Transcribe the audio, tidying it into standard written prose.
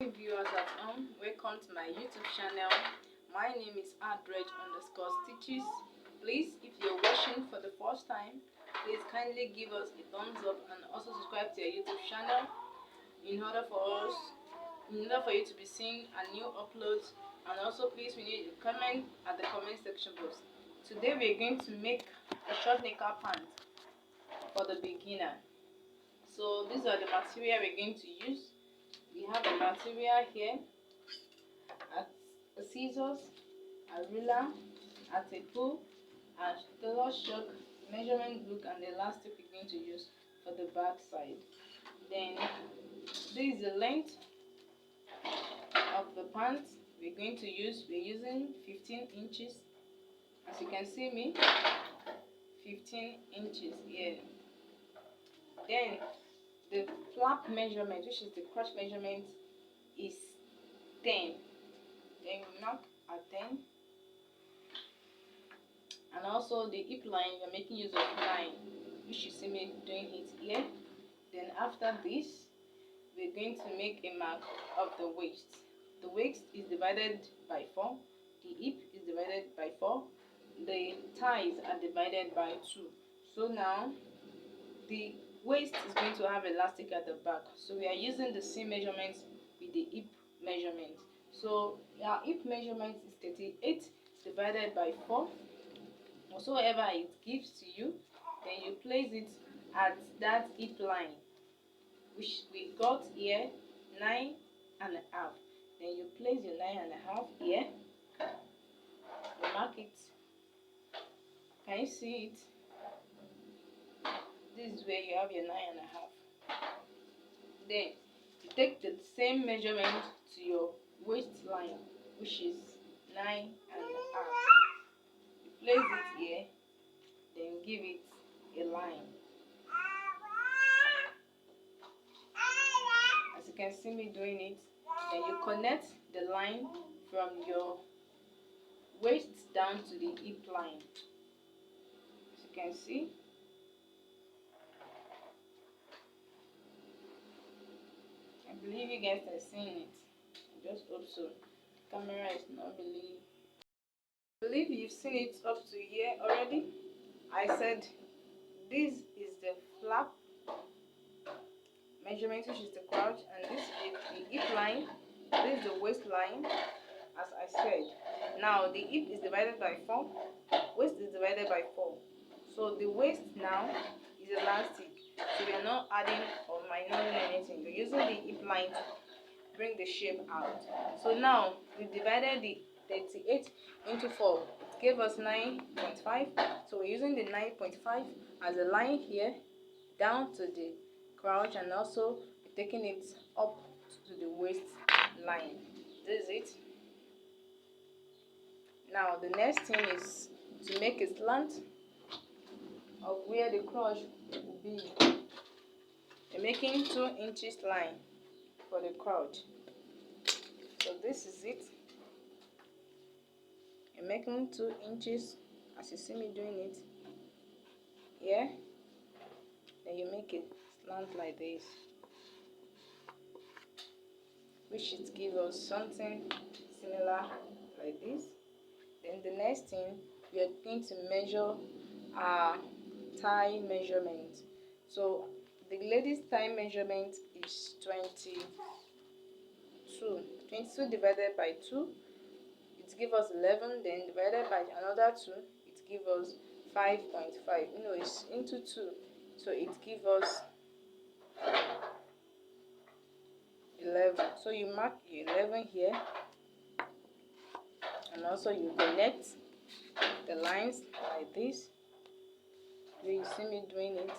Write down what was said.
lovely viewers at home, welcome to my YouTube channel. My name is @stitches. Please, if you're watching for the first time, please kindly give us a thumbs up and also subscribe to our YouTube channel in order for you to be seeing a new uploads. And also please, we need a comment at the comment section box. Today we're going to make a short knicker pant for the beginner. So these are the material we're going to use. We have the material here, a scissors, a ruler, a tape, a tailor shock, measurement book, and the elastic we're going to use for the back side. Then this is the length of the pants we're going to use. We're using 15 inches. As you can see me, 15 inches here. Then the flap measurement, which is the crotch measurement, is 10. Then we mark at 10. And also the hip line, we're making use of 9, which you see me doing it here. Then after this, we're going to make a mark of the waist. The waist is divided by 4. The hip is divided by 4. The thighs are divided by 2. So now the waist is going to have elastic at the back, so we are using the same measurements with the hip measurement. So our hip measurement is 38 divided by 4. Whatsoever it gives to you, then you place it at that hip line, which we got here 9.5. Then you place your 9.5 here. You mark it. Can you see it? This is where you have your 9.5. Then you take the same measurement to your waistline, which is 9.5. You place it here, then give it a line. As you can see me doing it, then you connect the line from your waist down to the hip line. As you can see. I believe you guys are seeing it. I just hope so. The camera is not really. I believe you've seen it up to here already. I said this is the flap measurement, which is the crotch, and this is the hip line. This is the waistline, as I said. Now the hip is divided by 4, waist is divided by 4. So the waist now is elastic. So we are not adding or minusing anything. We're using the hip line to bring the shape out. So now we've divided the 38 into 4. It gave us 9.5. So we're using the 9.5 as a line here down to the crotch, and also taking it up to the waist line. This is it. Now the next thing is to make a slant of where the crotch will be. We're making 2 inches line for the crotch. So this is it. You're making 2 inches, as you see me doing it here. Then you make a slant like this, which should give us something similar like this. Then the next thing, we are going to measure our thigh measurement. So the lady's thigh measurement is 22. 22 divided by 2, it gives us 11. Then divided by another 2, it gives us 5.5. You know, it's into 2, so it gives us 11. So you mark 11 here, and also you connect the lines like this. You see me doing it.